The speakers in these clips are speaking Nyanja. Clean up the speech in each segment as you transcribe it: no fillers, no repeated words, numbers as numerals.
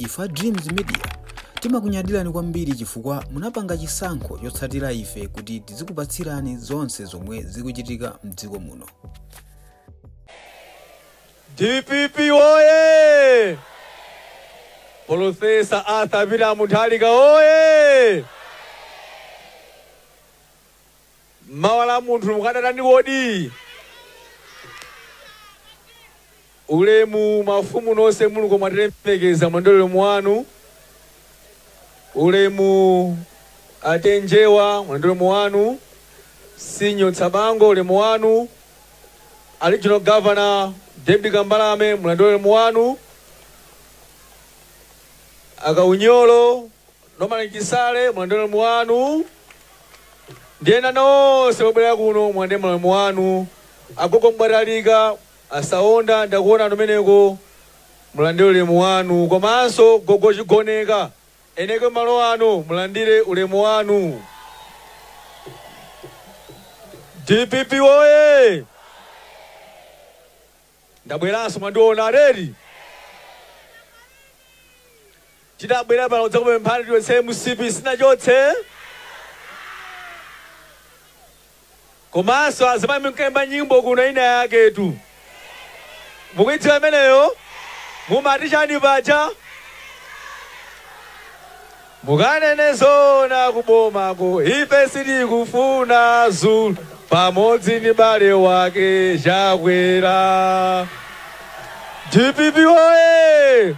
Ifa Dreams Media timakunyadirani kwambiri chifukwa munapanga chisankho chotsatira ife kuti tizikupatsirani zonse zomwe zikuchitika mdziko muno. DPP oye! Profesa Arthur Peter Mutharika oye! Mawala munthu mukadatani kodi? Ulemu mafumu nonse mulungu mwatiremekeza mwandolero mwanu. Ulemu atenjewa mwandolero mwanu. Sinyo Tsabango ulemu wanu. Regional Governor Deputy Kambalame mwandolero mwanu. Akaunyolo Norman Kisale mwandolero mwanu. Ndiena nonse wabwera kuno mwandolero mwanu. Agogo mbadalika asaonda ndakuona nomeneko mulandire ulemu wanu komanso gogo chigoneka eneke malo ano mulandire ulemu wanu. DPP oye! Ndabweranso mwandiona ready. Tidabwera pano dzakupemphani tiwetse MCP sina chotse. Komanso azimayi mukemba nyimbo kuno ina yaketu. Mukuidziwa imeneyo? Mumati chani pacha? Mukanene zona kubomako ife sitikufuna Zulu pamodzi ndi bale wake Chakwera. DPP oye!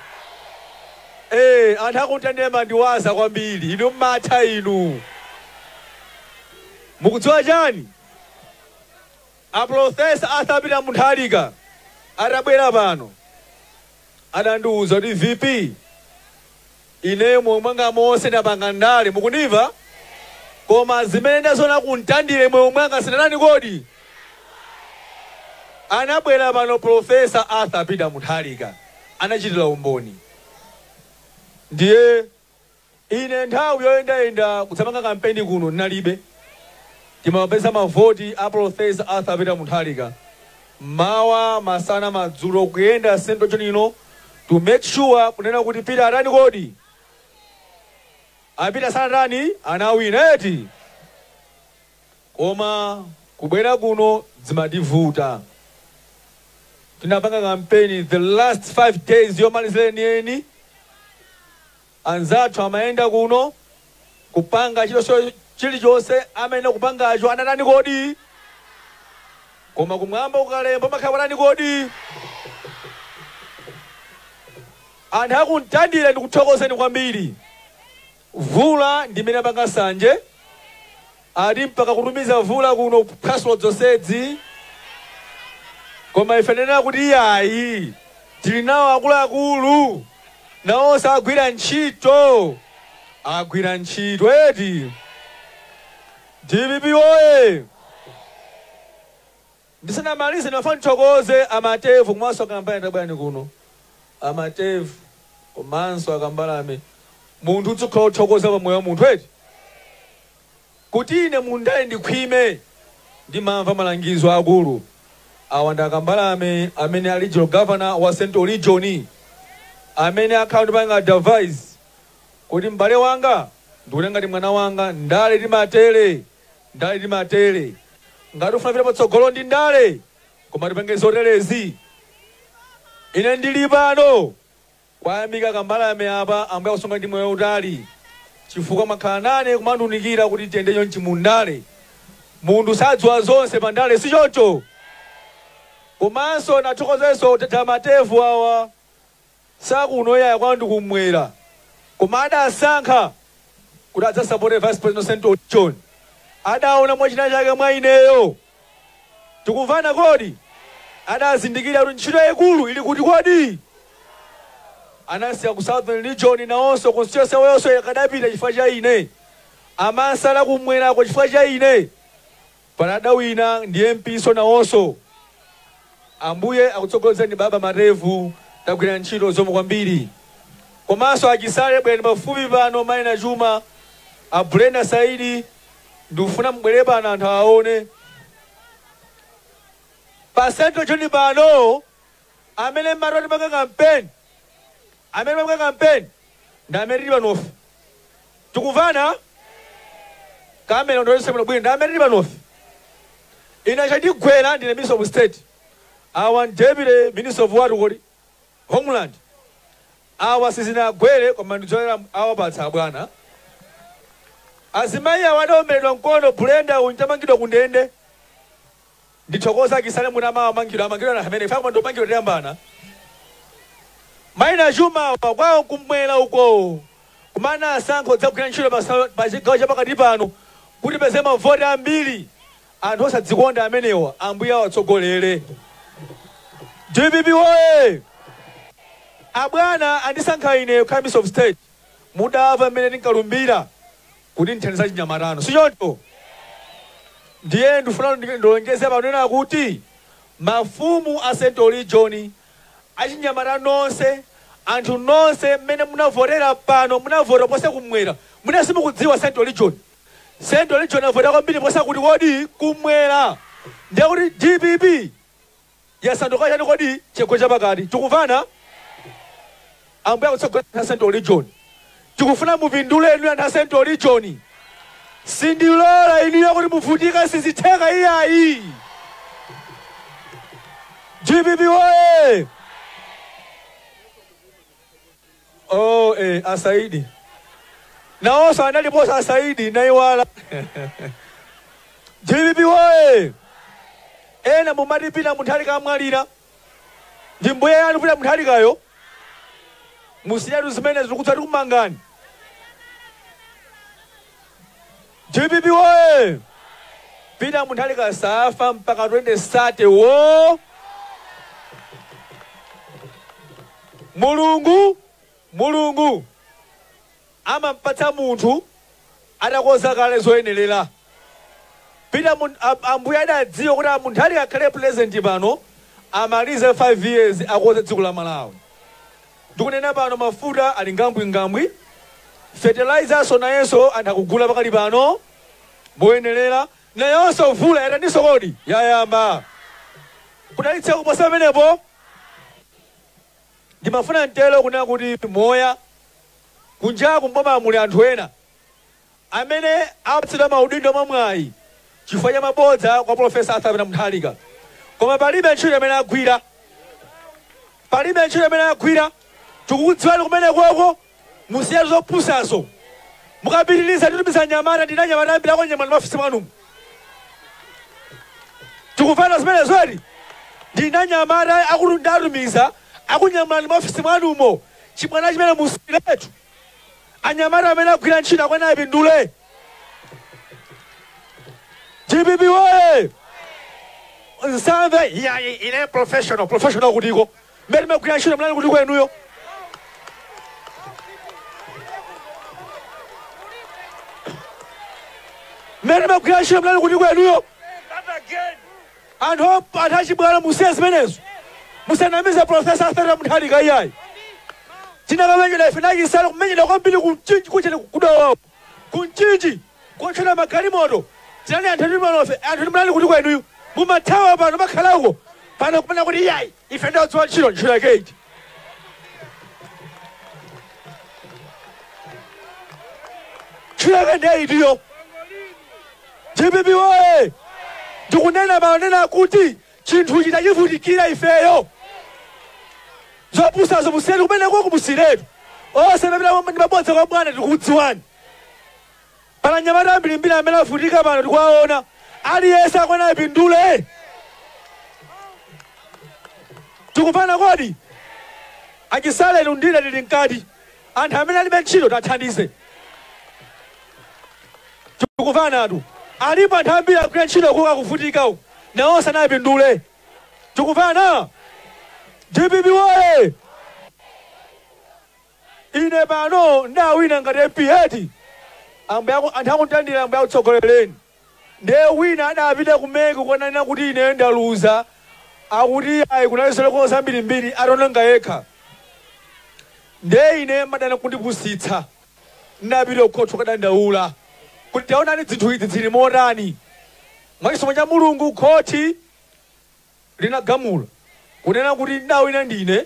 Anthu akuntendema ndiwaza kwambiri inu mmatha inu. Mukudziwa chani? Profesa Arthur Peter Mutharika atabwera pano adandiuza kuti VP ine mwanga monse ndapanga ndale mukuniva koma zimene ndazona kuntandire mwanga sinanani kodi. Anabwera pano Profesa Arthur Peter Mutharika anachitira umboni. Ndiye ine nthawi yoyendayenda kutsamanga kampeni kuno ndinalibe. Timapeza mavoti a Profesa Arthur Peter Mutharika mawa masana madzulo kuyenda sento chonino to make sure kunena kuti Peter atani kodi. Apita sanatani anawina eti. Koma kubwera kuno zimadivuta. Tinapanga kampeni the last 5 days yomalizireni eni. Anzathu amaenda kuno kupanga chilichonse amene kupangacho anatani kodi. Koma kumwamba ukalemba makhabarani kodi. Anthu akuntandire ndikuthokozeni kwambiri. Vula ndimene apanga sanje. Ati mpaka kutumiza vula kuno phwasulo zonsedzi. Koma ife nena kuti iyayi tili nawo akuluakulu nawonse agwira ntchito. Agwira ntchito eti. DPP oye! Ndisanamalize ndifuna ndithokoze amatevu kumaso kampani tabwani kuno. Amatevu komanso akambalame. Munthu utsukhala uthokoza pa moyo wa munthu eti. Kuti ine mundale ndikhwime ndimamva malangizo akulu. Awa ndi akambalame amene ali Regional Governor wa Central Region. Amene akhala ndipanga advise kuti m'bale wanga ndikutenga ndi mwana wanga ndale timatere. Ndale timatere. Ngati ufuna pita patsogolo ndi ndale koma tipenge zoterezi. Ine ndili pano kwayamika kambalame apa ambuye akusunga ndi moyo utali chifukwa makhala nane kumandiunikira kuti tiyende chonchi mu ndale. Munthu sadziwa zonse pa ndale si choncho. Komanso nathokozenso tamatevu awa sakunoyaya kwandu kumwera koma adasankha kuti adzasapote Vice President Central John. Adaona mwachina chake mwa ineyo. Tikumvana kodi? Adazindikira kuti ntchito yaikulu ili kuti kodi? Anasiya ku Southern Region nawonso constituency yonse yakadapita chifukwa cha ine. Amansala kumwera kwa chifukwa cha ine. Panadawina ndi MPso nawonso. Ambuye akutsogolezeni baba Matevu tagwira ntchito zomwe kwambiri. Komanso achisale bwera pafupi pano Maina Juma, a Brenda Saidi ndufuna mbwere pano anthu aone. Pa Central Region pano amene mmaroti panga kampeni amene mapanga kampeni ndi amene tili panofe. Tikuvana kamera ndolese muno bwino ndi amene tili panofe. Ina chatigwera ndine Minister of State. Our Deputy Minister of Water Homeland. Our sizina gwere kwa ndizoera awapatsa bwana. Azimayi awadaomeredwa mkono bulenda untamangidwa kundende. Ndichokoza kisale muna mangidwa na hamene fa ndo mangidwa tiyambana. Maina Juma kwao kumwela uko. Kumana asankho dzakugwira ntchito pa chigawo cha pakati pano kuti peze mavoti ambiri anthu osadzikonda amenewa ambuya watsogolere. DPP woye! Abwana andisankha ine Minister of State. Mudava mmene ndinkalumbira kuti nthandiza chinyamarano. Sichoncho. Ndiye ndifuna ndolongeze panena kuti mafumu a Central Region achinyamarano nonse anthu nonse mmene munavotera pano munavota pose kumwera. Muna simukudziwa Central Region. Central Region avota kwambiri posa kuti kodi kumwera. Ndiye kuti DPP yasanduka chani kodi chigwa chapakati. Tikuvana ambuya kutsogolera Central Region. Tikufuna mupindule enu anthu a Central Region. Sindilola iniyo kuti muvutika sizitheka iyayi. DPP woye! Oh, Asaidi. Naosa analiposa Asaidi na iwala. DPP woye! Ena mumadipina munthalika amwalira. Ndimbuye yanu pita munthalikayo. Musiyatu zimene zikutsati kumangani. DPP woye! Pita munthalika safa mpaka 2030 wo. Mulungu amampatsa munthu atakoza kale zoyenerera. Pita ambuya adadziwa kuti munthalika akhale president pano amalize 5 years akoze dziko la Malawi. Ndikunena pano mafuta ali ngambwi. Fertilizer so nayenso anthu akugula pakali pano moyenerera. Nayonso mvula yataniso kodi yayamba. Kudalitsa kuposa pamenepo. Ndimafuna ntelo kunena kuti moya kunjaku mboma muli anthu ena amene apatsidwa maudindo mwamwayi chifukwa cha mabodza kwa Profesa Arthur Mutharika. Koma palibe ntchito imene agwira. Tikukudziwani kumene kwako musiyatu zopusazo. Mukapitiriza titumiza nyamata ndina nyamata ambiri akonyamula mafisi mwanumu. Tikufana zimene zoti ndina nyamata akulundatumiza akunyamula mafisi mwanumo. Chibwana chimene musiletu. Anyamata amene agwira ntchito akwena apindule. DPP woye! Nsamve ine professional kutiko. Mmene magwira ntchito mlani kutiko enuyo. Mmene magwira ntchito mlani kutiko enuyo. Anthu achibwana musiye zimenezo. Musanamize Profesa Arthur Mutharika iyayi. Tinakamenyera ife nakisala kumenyera kwambiri kunchinji kuchene kudawawo. Kunchinji kuchena magalimoto. Tinani anthu manofe anthu mlani kutiko enuyo. Mumathawa pano makhalako. Pano kumene kuti iyayi ife ndadziwa ntchito yakeiti. Ntchito yake ndiyo. DPP woye! Ndikunena manena kuti chinthu chitachivutikira ifeyo. Zopusazo musiyeni kumene kwako musiretu. Osemepera mabodza kwa bwana tikudziwani. Pana nyamata ambirimbiri amene avutika pano tikuwaona. Aliyense akwena apindule. Tikupana kodi? Achisale lundile lili nkati. Anthu amene alibe ntchito tathandize. Tikupana atu. Alipo anthu ambiri agwira ntchito kuka kuvutika uku. Naonse anapindule. Tikupana? DPP woye! Ine pano ndawina ngati MP eti. Anthu akunditandira ambuya kutsogolereni. Ndiye wina adapita kumeko kwananena kuti ine ndaluza. Akuti ayi kunalisole konse ambirimbiri atononga yekha. Ndiye ine madana kundipusitsa. Ndapita kukhotho kadandaula. Kuti taonani zinthu izi zili motani. Mwachisomo cha Mulungu khoti linagamula. Kunena kuti ndawina ndine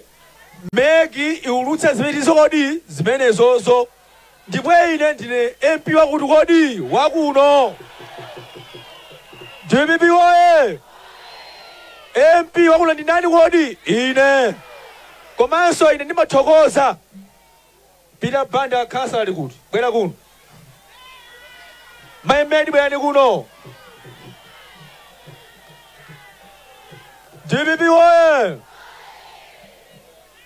megi iulutse zimene kodi zimenezozo ndipo ine ndine MP wakuti kodi wakuno DPP woye MP wakuno ndi nani kodi ine komanso ine ndimathokoza Peter Banda Council ali kuti bwera kuno maimedi bwerani kuno DPP woye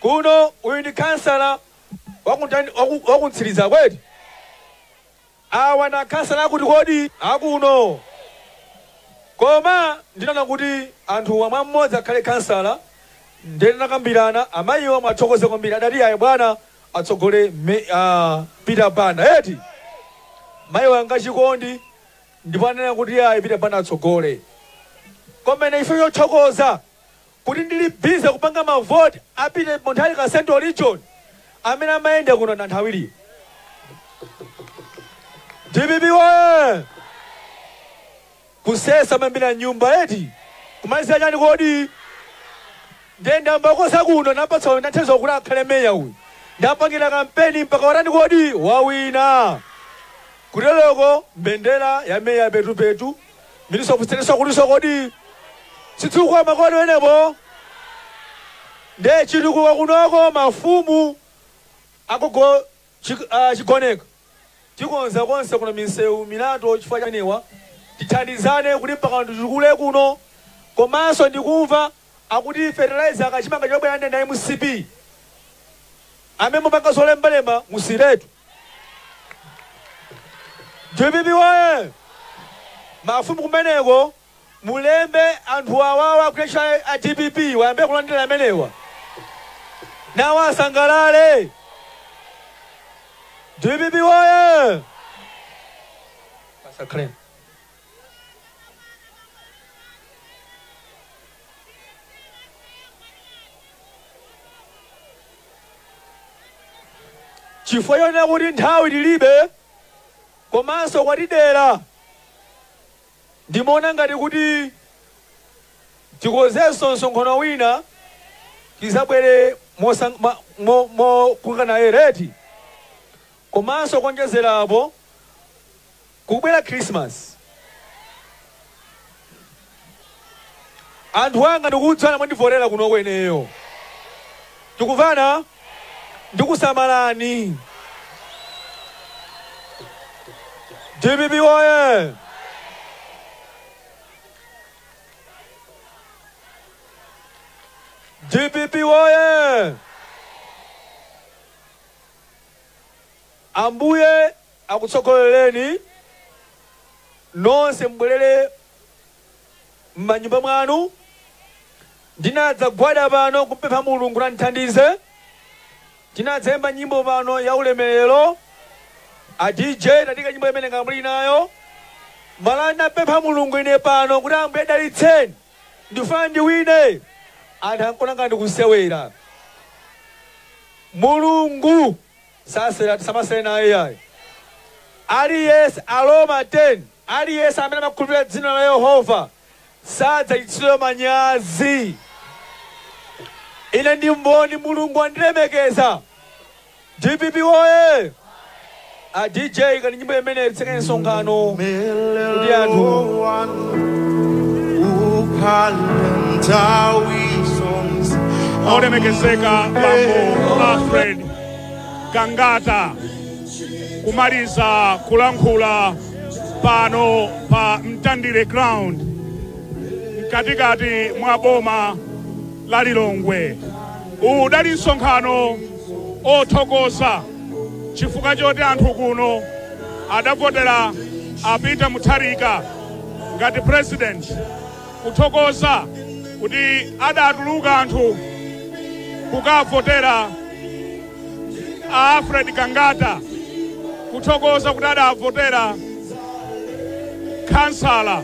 kuno uyu ndi kansala wakuntsiriza kweti awa na kansala akuti kodi akuno koma ndinana kuti anthu wamwe mmodzi akhale kansala ndinakambirana amayiwa mwathokoze kwambiri adati ayi bwana atsogole Peter Banda eti mayiwa anga chikondi ndipo anena kuti ayi Peter Banda atsogole koma ine ife yothokoza kuti ndili bize kupanga mavoti apite Montali ka Central Region amene amayenda kuno na nthawiri DPP woye kusesa mambira nyumba eti kumalizira chani kodi ndenda mbakosa kuno napatsa nathenzo kuti akhale meya uyu ndapangira kampeni mpaka warani kodi wawina kuteloko mbendera ya meya petu miliso kustereso kuliso kodi situkuwa makodi wenepo nde chitukuwa kunoko mafumu agogo chigoneka tikonza konse kuna misewu milato chifukwa chanewa tithandizane kuti mpaka anthu tikule kuno komanso ndikumva akuti fertilizer akachimanga chobwera ndi na MCP amene mupanga zolembalemba musiretu DPP woye mafumu kumeneko mulembe anthu awawa kulesha a DPP wayambe kulandira amenewa nawo asangalale DPP woye pasakren chifukwa yonena kuti nthawi tilibe komanso kwatidera ndimaona ngati kuti tikozenso msonkhano wina tizabwere mokungana ereti komanso konjezerapo kubwera Christmas anthu anga ndikudzana mwandivorera kuno kweneyo tikuvana ndikusamalani DPP woye DPP woye ambuye akutsogolereni nonse mbwerere m'manyumba mwanu ndinadza gwada pano kupempha Mulungu nandithandize tinadzemba nyimbo pano ya ulemerero a DJ tatika nyimbo imene ngambuli nayo malanda pempha Mulungu ine pano kuti ambuye dalitseni ndifuna ndiwine anthu ankonanga ndikusewera Mulungu sasera tisamasere naye yayi aliyese Aroma 10 aliyese amene amakhulupirira dzina la Yehova sadzachititsidwa manyazi ine ndi mboni Mulungu andilemekeza DPP woye a DJ kani nyimbo imene itseke nsonkhano kuti anthu olemekezeka bambo Alfred Kangata kumaliza kulankhula pano pa Mtandire Ground mkatikati mwa boma la Lilongwe. Udali nsonkhano othokoza chifukwa choti anthu kuno adavotera a Peter Mutharika ngati president kuthokoza kuti adatuluka anthu kukavotera a Alfred Kangata kuthokoza kuti adavotera kansala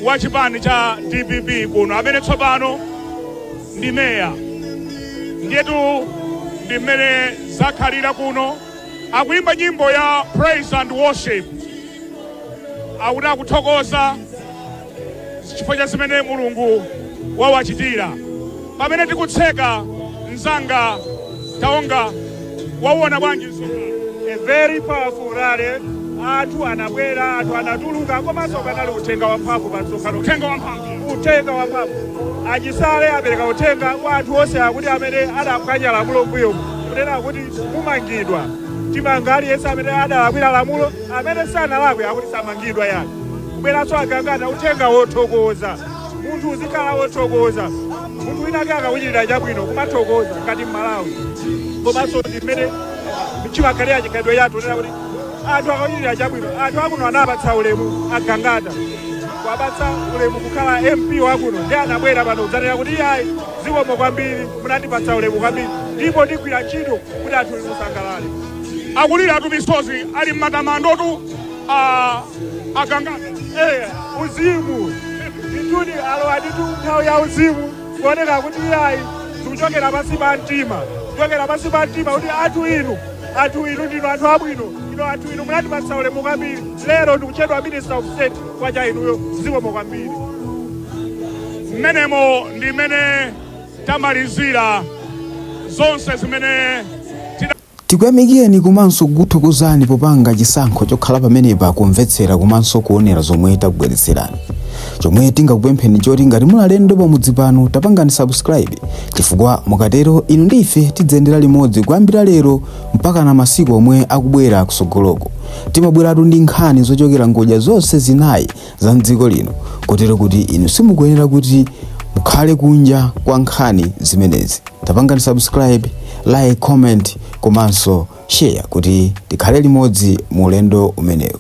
wa chipani cha DPP kuno amene tsopano ndi meya ndiyetu ndi mmene zakhalira kuno akuimba nyimbo ya praise and worship akuti akuthokoza chifukwa cha zimene Mulungu wawachitira pamene tikutseka Nzanga Taonga wawona bwanji a very powerful rally. Atu anabwera, atu anatuluka komanso kanali utenga wamphamvu patsogolo. Utenga wamphamvu. Ajisale abereka utenga kwa atu onse akuti amene adapwanya lamulo mbuyo. Kunena kuti mumangidwa. Timangali yese amene adalakwira lamulo, amene sanalakwe akuti samangidwa yake. Kubweranso agangana utenga wothokoza. Munthu uzikhala wothokoza. Munthu wina akawuchitira chabwino kumathokoza ngati Malawi. Komanso ndimene chimakhalira chikhalidwe yathu nena kuti anthu akawuchitira chabwino, anthu akuno anapatsa ulemu agangata. Kuwapatsa ulemu kukhala MP wakuno ndi anabwera pano kudzanena kuti ayi zikomo kwambiri munatipatsa ulemu kwambiri ndipo ndigwira ntchito kuti anthu musangalale. Akulira atu misozi ali m'matamandotu agangata. Uzimu nditudi alowa nditu nthawi ya uzimu kuoneka kuti ayi tikuchokera pansi pa mtima. Kuchokera pansi pa mtima kuti anthu inu ndinu anthu abwino. Anthu inu munatipatsa ulemu kwambiri. Lero ndikuchedwa Minister of State kwa cha inuyo zikomo kwambiri. Mmenemo ndi mmene tamalizira zonse zimene tikuyamikeni komanso kukuthokozani popanga chisankho chokhala pamenepa kumvetsera komanso kuonera zomwe takubweretserani. Chomwe tingakupempheni choti ngati mulalendo pamudzi pano tapangani subscribe chifukwa mukatero inu ndife tidzendera limodzi kuyambira lero mpaka na masiku omwe akubwera kusogoloko. Timabweratu ndi nkhani zochokera ngodya zonse zinayi za mdziko lino kotero kuti inu simukuyenera kuti mukhale kunja kwa nkhani zimenezi. Tapangani subscribe, like, comment komanso share kuti tikhale limodzi mu ulendo umenewu.